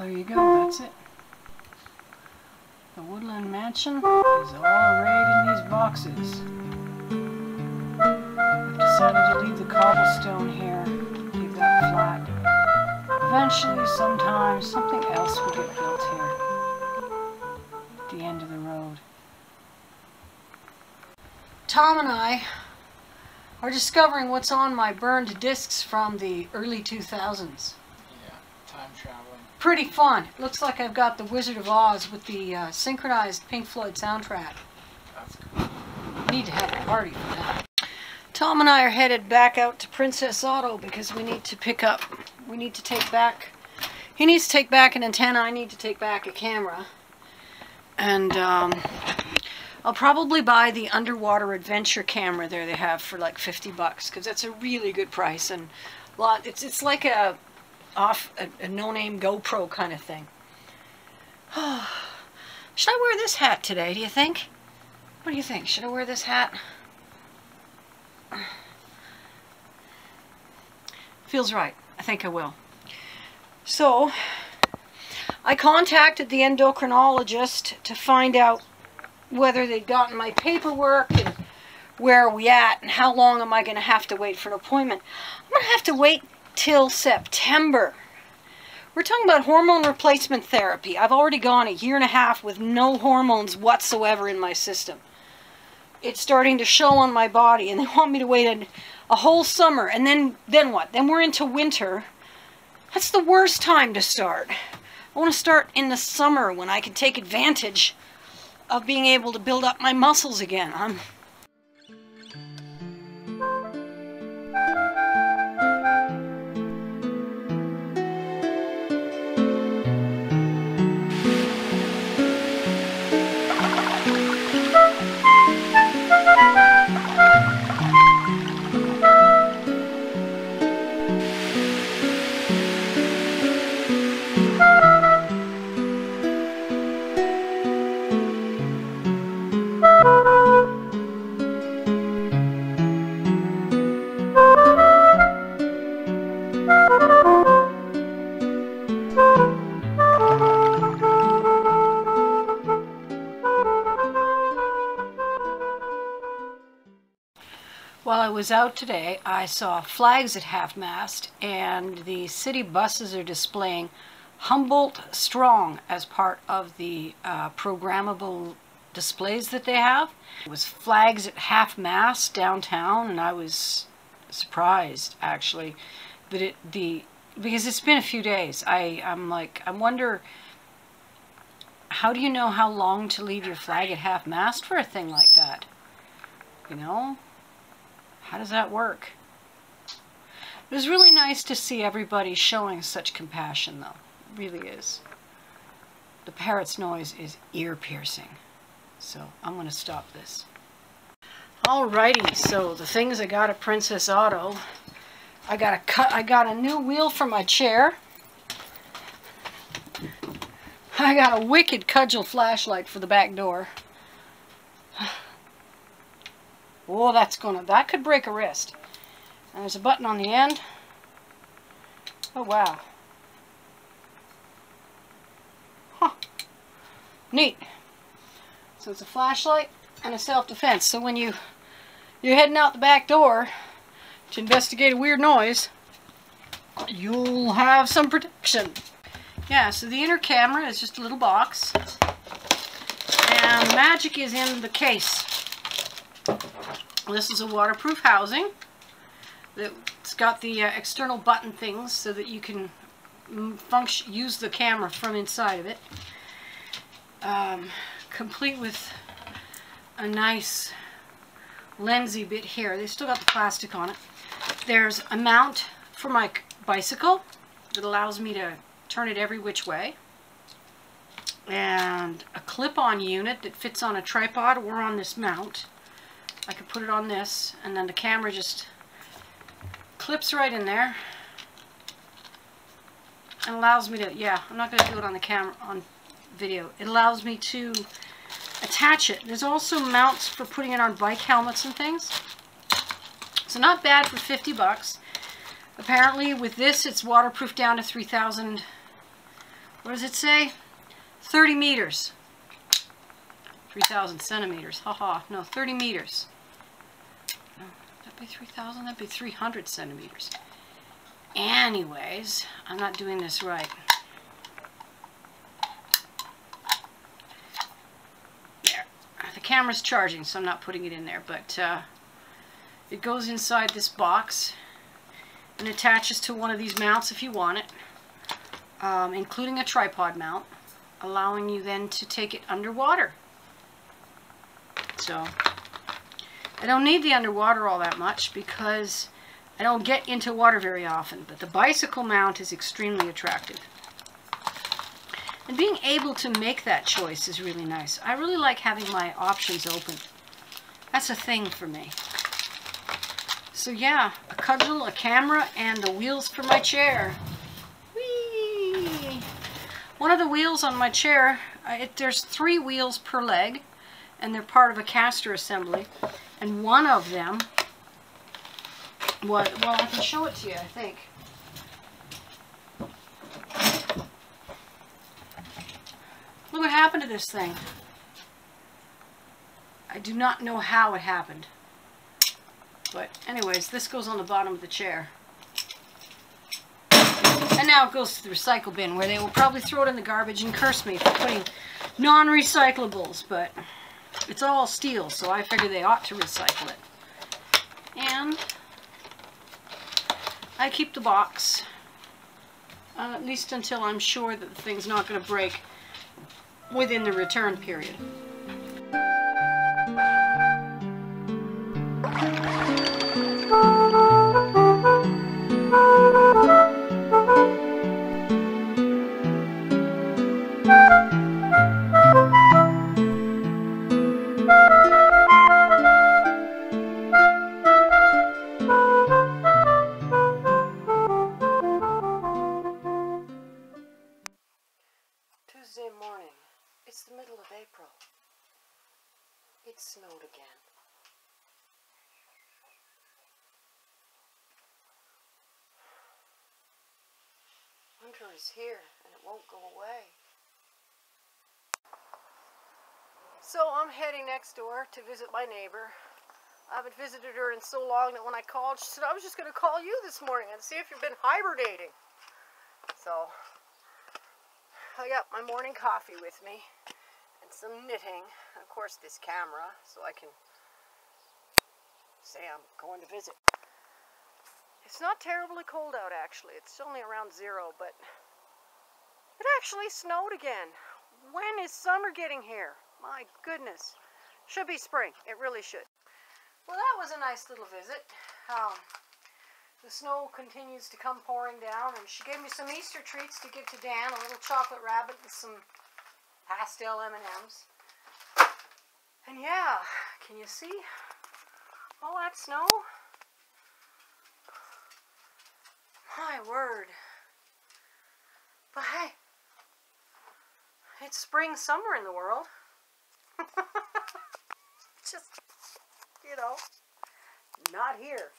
there you go, that's it. The Woodland Mansion is all arrayed in these boxes. We've decided to leave the cobblestone here, leave that flat. Eventually, sometime, something else will get built here at the end of the road. Tom and I are discovering what's on my burned discs from the early 2000s. Yeah, time traveling. Pretty fun. It looks like I've got the Wizard of Oz with the synchronized Pink Floyd soundtrack. That's cool. Need to have a party for that. Tom and I are headed back out to Princess Auto because we need to pick up, he needs to take back an antenna, I need to take back a camera. And I'll probably buy the underwater adventure camera there they have for like 50 bucks because that's a really good price, and it's like a no-name GoPro kind of thing. Should I wear this hat today, do you think? What do you think? Should I wear this hat? Feels right. I think I will. So, I contacted the endocrinologist to find out whether they'd gotten my paperwork and where are we at and how long am I going to have to wait for an appointment. I'm going to have to wait till September. We're talking about hormone replacement therapy. I've already gone 1.5 years with no hormones whatsoever in my system. It's starting to show on my body, and they want me to wait a whole summer, and then what? Then we're into winter. That's the worst time to start. I want to start in the summer when I can take advantage of being able to build up my muscles again. While I was out today, I saw flags at half-mast, and the city buses are displaying Humboldt Strong as part of the programmable displays that they have. It was flags at half-mast downtown, and I was surprised, actually, that because it's been a few days. I wonder, how do you know how long to leave your flag at half-mast for a thing like that? You know? How does that work? It was really nice to see everybody showing such compassion, though. It really is. The parrot's noise is ear-piercing. So I'm going to stop this. Alrighty, so the things I got at Princess Auto. I got a new wheel for my chair. I got a wicked cudgel flashlight for the back door. Oh, that could break a wrist. And there's a button on the end. Oh, wow. Huh. Neat. So it's a flashlight and a self-defense. So when you're heading out the back door to investigate a weird noise, you'll have some protection. Yeah, so the inner camera is just a little box. And the magic is in the case. This is a waterproof housing. It's got the external button things so that you can use the camera from inside of it. Complete with a nice lensy bit here. They still got the plastic on it. There's a mount for my bicycle that allows me to turn it every which way. And a clip-on unit that fits on a tripod or on this mount. I could put it on this, and then the camera just clips right in there and allows me to, yeah, I'm not going to do it on the camera, on video. It allows me to attach it. There's also mounts for putting it on bike helmets and things. So not bad for 50 bucks. Apparently with this it's waterproof down to 3,000 what does it say? 30 meters. 3,000 centimeters. Haha. No, 30 meters. No, that'd be 3,000. That'd be 300 centimeters. Anyways, I'm not doing this right. There. The camera's charging, so I'm not putting it in there, but it goes inside this box and attaches to one of these mounts if you want it, including a tripod mount, allowing you then to take it underwater. So I don't need the underwater all that much because I don't get into water very often, but the bicycle mount is extremely attractive. And being able to make that choice is really nice. I really like having my options open. That's a thing for me. So yeah, a cudgel, a camera, and the wheels for my chair. Whee! One of the wheels on my chair, there's 3 wheels per leg, and they're part of a caster assembly. And one of them, well, I can show it to you, I think. Look what happened to this thing. I do not know how it happened. But anyways, this goes on the bottom of the chair. And now it goes to the recycle bin, where they will probably throw it in the garbage and curse me for putting non-recyclables, but it's all steel, so I figure they ought to recycle it. And I keep the box, at least until I'm sure that the thing's not going to break within the return period. Tuesday morning. It's the middle of April. It snowed again. Winter is here and it won't go away. So I'm heading next door to visit my neighbor. I haven't visited her in so long that when I called, she said, I was just going to call you this morning and see if you've been hibernating. So I got my morning coffee with me and some knitting, and of course this camera, so I can say I'm going to visit. It's not terribly cold out actually, it's only around 0, but it actually snowed again. When is summer getting here? My goodness. Should be spring, it really should. Well, that was a nice little visit. The snow continues to come pouring down, and she gave me some Easter treats to give to Dan, a little chocolate rabbit and some pastel M&Ms. And yeah, can you see all that snow? My word. But hey, it's spring, summer in the world. Just, you know, not here.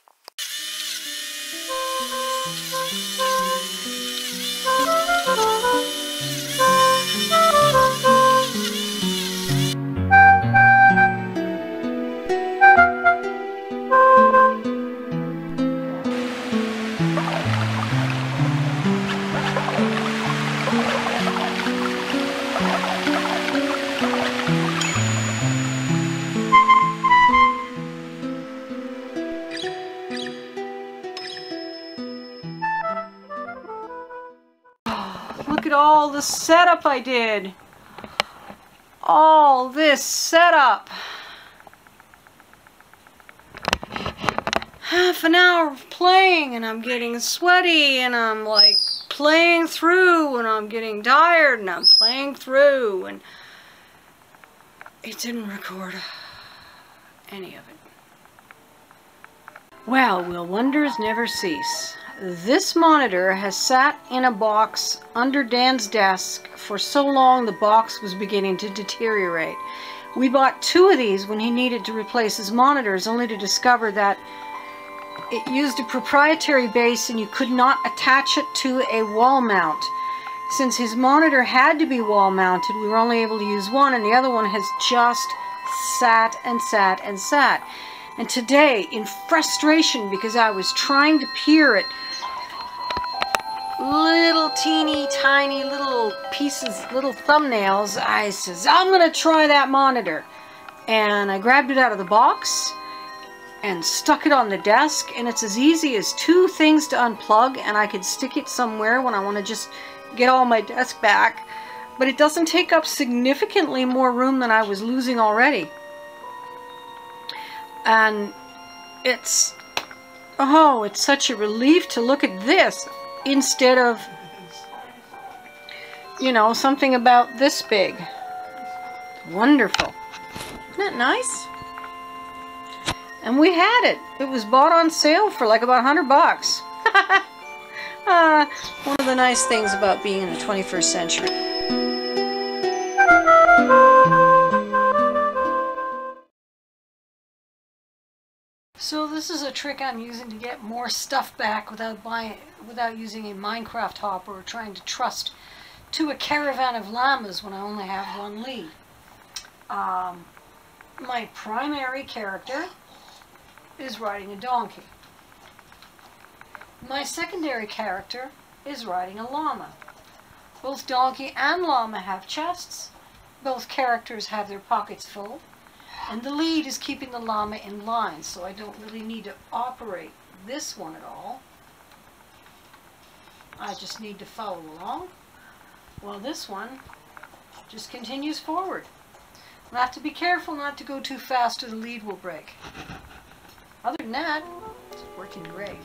Look at all the setup I did. All this setup. Half an hour of playing and I'm getting sweaty and I'm like playing through and I'm getting tired and I'm playing through and it didn't record any of it. Well, will wonders never cease? This monitor has sat in a box under Dan's desk for so long the box was beginning to deteriorate. We bought 2 of these when he needed to replace his monitors, only to discover that it used a proprietary base and you could not attach it to a wall mount. since his monitor had to be wall mounted, we were only able to use one, and the other one has just sat and sat and sat. And today, in frustration, because I was trying to peer at little teeny tiny little pieces, little thumbnails, I says, I'm gonna try that monitor. And I grabbed it out of the box and stuck it on the desk, and it's as easy as two things to unplug, and I could stick it somewhere when I want to just get all my desk back. But it doesn't take up significantly more room than I was losing already. And it's, oh, it's such a relief to look at this instead of, you know, something about this big. Wonderful. Isn't that nice? And we had it. It was bought on sale for like about $100 bucks. One of the nice things about being in the 21st century. So this is a trick I'm using to get more stuff back without using a Minecraft hopper or trying to trust to a caravan of llamas when I only have one lead. My primary character is riding a donkey. My secondary character is riding a llama. Both donkey and llama have chests. Both characters have their pockets full. And the lead is keeping the llama in line, so I don't really need to operate this one at all. I just need to follow along, while this one just continues forward. I'll have to be careful not to go too fast or the lead will break. Other than that, it's working great.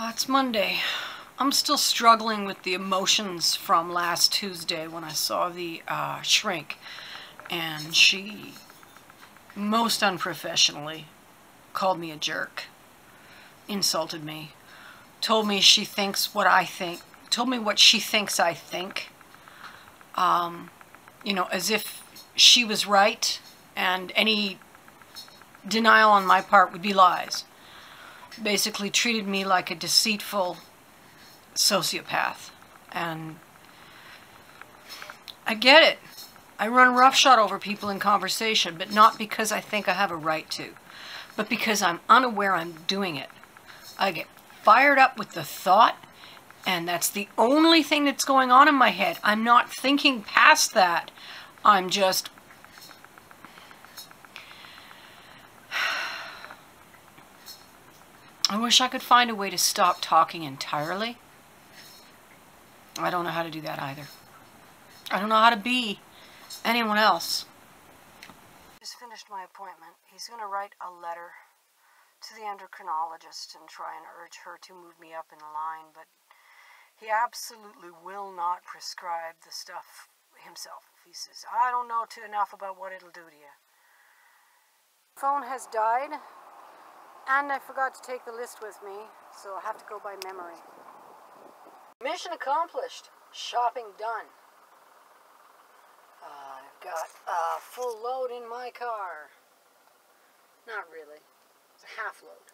It's Monday. I'm still struggling with the emotions from last Tuesday when I saw the shrink, and she most unprofessionally called me a jerk, insulted me, told me she thinks what I think, told me what she thinks I think, you know, as if she was right and any denial on my part would be lies. Basically treated me like a deceitful sociopath. And I get it. I run roughshod over people in conversation, but not because I think I have a right to, but because I'm unaware I'm doing it. I get fired up with the thought, and that's the only thing that's going on in my head. I'm not thinking past that. I'm just... I wish I could find a way to stop talking entirely. I don't know how to do that either. I don't know how to be anyone else. Just finished my appointment. He's going to write a letter to the endocrinologist and try and urge her to move me up in line, but he absolutely will not prescribe the stuff himself. He says, I don't know enough about what it'll do to you. Phone has died. And I forgot to take the list with me, so I'll have to go by memory. Mission accomplished. Shopping done. I've got a full load in my car. Not really. It's a half load.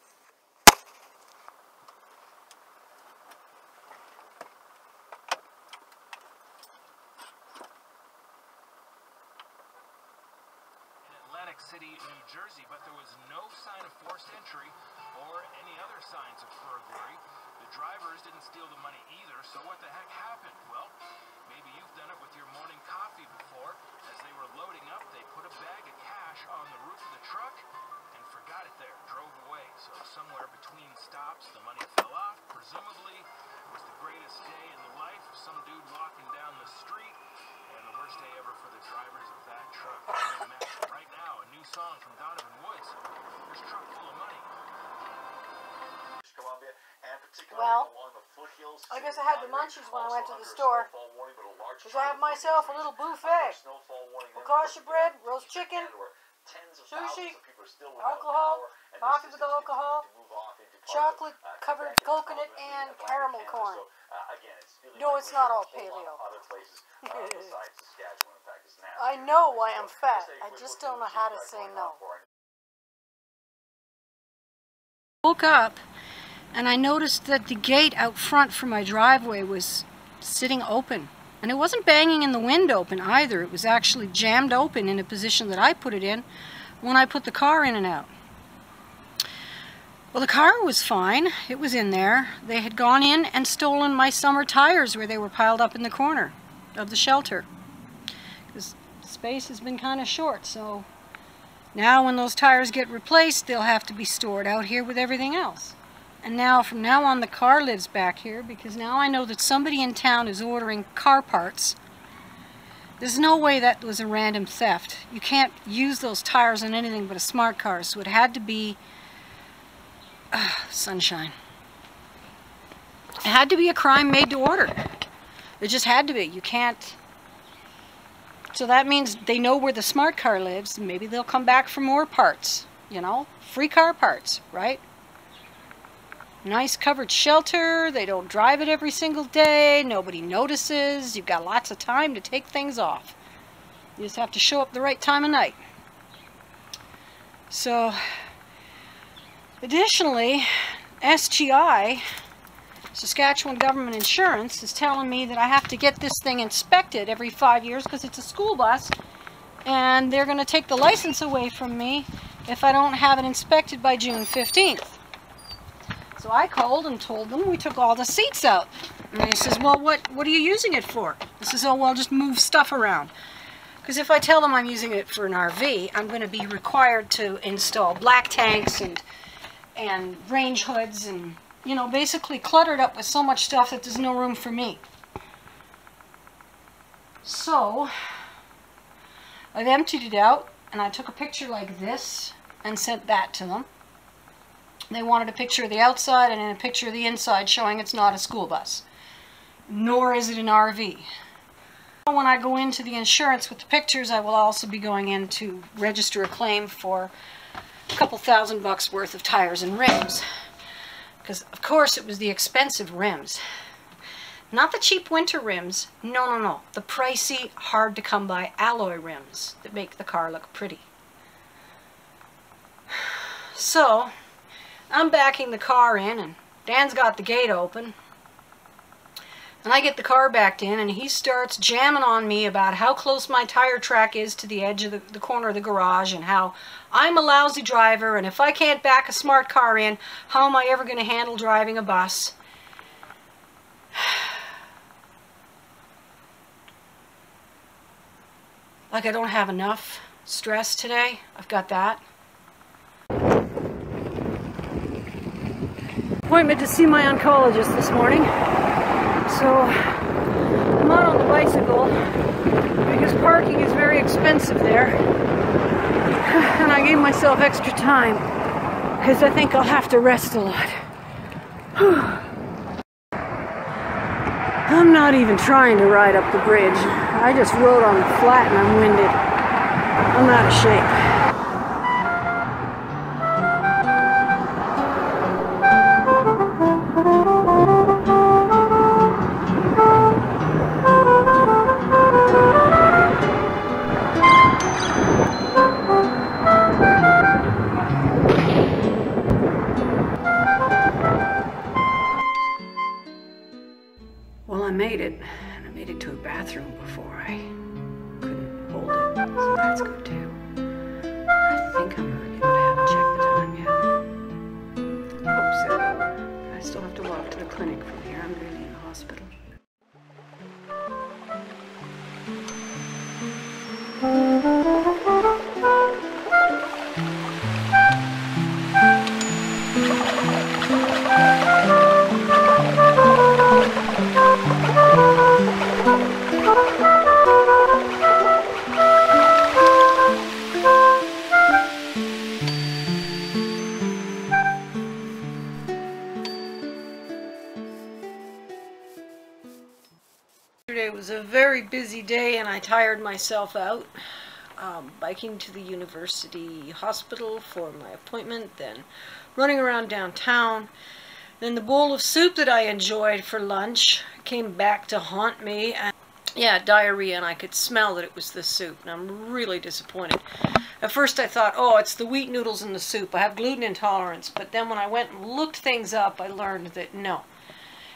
City, New Jersey, but there was no sign of forced entry or any other signs of burglary. The drivers didn't steal the money either, so what the heck happened? Well, maybe you've done it with your morning coffee before. As they were loading up, they put a bag of cash on the roof of the truck and forgot it there, drove away. So somewhere between stops, the money fell off. Presumably, it was the greatest day in the life of some dude walking down the street, and the worst day ever for the drivers of that truck. Right now, a new song from Donovan Woods. This truck full of money. Well, I guess I had the munchies when I went to the store, because I have myself a little buffet. Focaccia bread, roast chicken, sushi, alcohol, coffee with alcohol, chocolate covered coconut, and caramel corn. No, it's not all paleo. I know why I'm fat. I just don't know how to say no. Woke up and I noticed that the gate out front for my driveway was sitting open. And it wasn't banging in the wind open either. It was actually jammed open in a position that I put it in when I put the car in and out. Well, the car was fine. It was in there. They had gone in and stolen my summer tires where they were piled up in the corner of the shelter. Because space has been kind of short, so now when those tires get replaced, they'll have to be stored out here with everything else. And now, from now on, the car lives back here because now I know that somebody in town is ordering car parts. There's no way that was a random theft. You can't use those tires on anything but a smart car, so it had to be sunshine. It had to be a crime made to order. It just had to be. You can't. So that means they know where the smart car lives. Maybe they'll come back for more parts. You know, free car parts, right? Nice covered shelter. They don't drive it every single day. Nobody notices. You've got lots of time to take things off. You just have to show up the right time of night. So, additionally, SGI, Saskatchewan Government Insurance, is telling me that I have to get this thing inspected every 5 years because it's a school bus, and they're going to take the license away from me if I don't have it inspected by June 15th. So I called and told them we took all the seats out. And they says, well, what are you using it for? I says, oh, well, just move stuff around. Because if I tell them I'm using it for an RV, I'm going to be required to install black tanks and range hoods and, you know, basically cluttered up with so much stuff that there's no room for me. So I've emptied it out, and I took a picture like this and sent that to them. They wanted a picture of the outside and then a picture of the inside showing it's not a school bus, nor is it an RV. When I go into the insurance with the pictures, I will also be going in to register a claim for a couple $1,000 worth of tires and rims. Because, of course, it was the expensive rims. Not the cheap winter rims. No. The pricey, hard-to-come-by alloy rims that make the car look pretty. So I'm backing the car in, and Dan's got the gate open. And I get the car backed in, and he starts jamming on me about how close my tire track is to the edge of the corner of the garage, and how I'm a lousy driver, and if I can't back a smart car in, how am I ever going to handle driving a bus? Like I don't have enough stress today. I've got that. Appointment to see my oncologist this morning. So I'm not on the bicycle because parking is very expensive there. And I gave myself extra time because I think I'll have to rest a lot. I'm not even trying to ride up the bridge. I just rode on the flat and I'm winded. I'm out of shape. Well, I made it, and I made it to a bathroom before I couldn't hold it, so that's good too. I think I'm early, but I haven't checked the time yet. Hope so. I still have to walk to the clinic from here. I'm going to be in the hospital. Yesterday was a very busy day and I tired myself out. Biking to the university hospital for my appointment, then running around downtown. Then the bowl of soup that I enjoyed for lunch came back to haunt me. And yeah, diarrhea, and I could smell that it was the soup, and I'm really disappointed. At first I thought, oh, it's the wheat noodles in the soup. I have gluten intolerance. But then when I went and looked things up, I learned that no,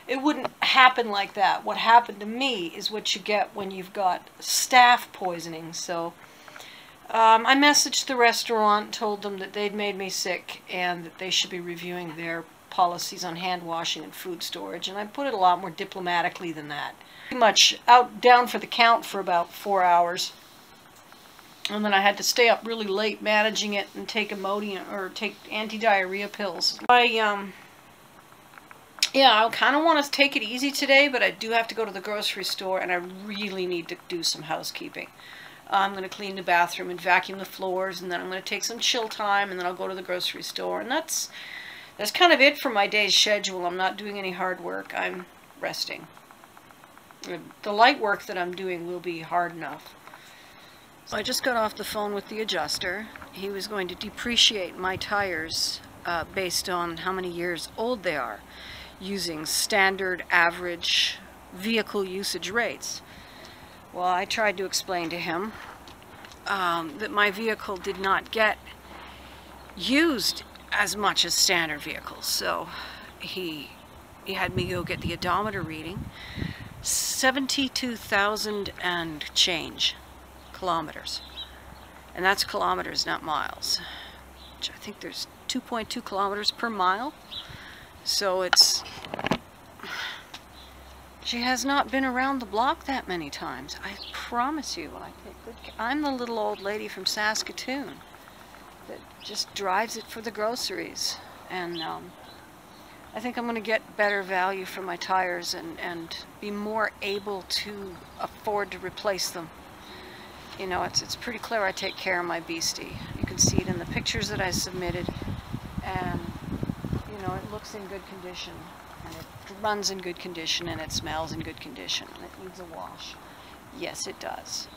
it wouldn't happen like that. What happened to me is what you get when you've got staph poisoning. So I messaged the restaurant, told them that they'd made me sick and that they should be reviewing their policies on hand washing and food storage. And I put it a lot more diplomatically than that. Pretty much down for the count for about 4 hours. And then I had to stay up really late managing it and take Imodium or take anti-diarrhea pills. Yeah, I kind of want to take it easy today, but I do have to go to the grocery store and I really need to do some housekeeping. I'm going to clean the bathroom and vacuum the floors, and then I'm going to take some chill time, and then I'll go to the grocery store. And that's kind of it for my day's schedule. I'm not doing any hard work. I'm resting. The light work that I'm doing will be hard enough. So I just got off the phone with the adjuster. He was going to depreciate my tires based on how many years old they are, using standard average vehicle usage rates. Well, I tried to explain to him that my vehicle did not get used as much as standard vehicles. So he had me go get the odometer reading. 72,000 and change kilometers. And that's kilometers, not miles. Which I think there's 2.2 kilometers per mile. So it's... She has not been around the block that many times. I promise you. I'm the little old lady from Saskatoon that just drives it for the groceries. And I think I'm going to get better value for my tires and be more able to afford to replace them. You know, it's pretty clear I take care of my beastie. You can see it in the pictures that I submitted. And, you know, it looks in good condition. And it runs in good condition, and it smells in good condition, and it needs a wash. Yes, it does.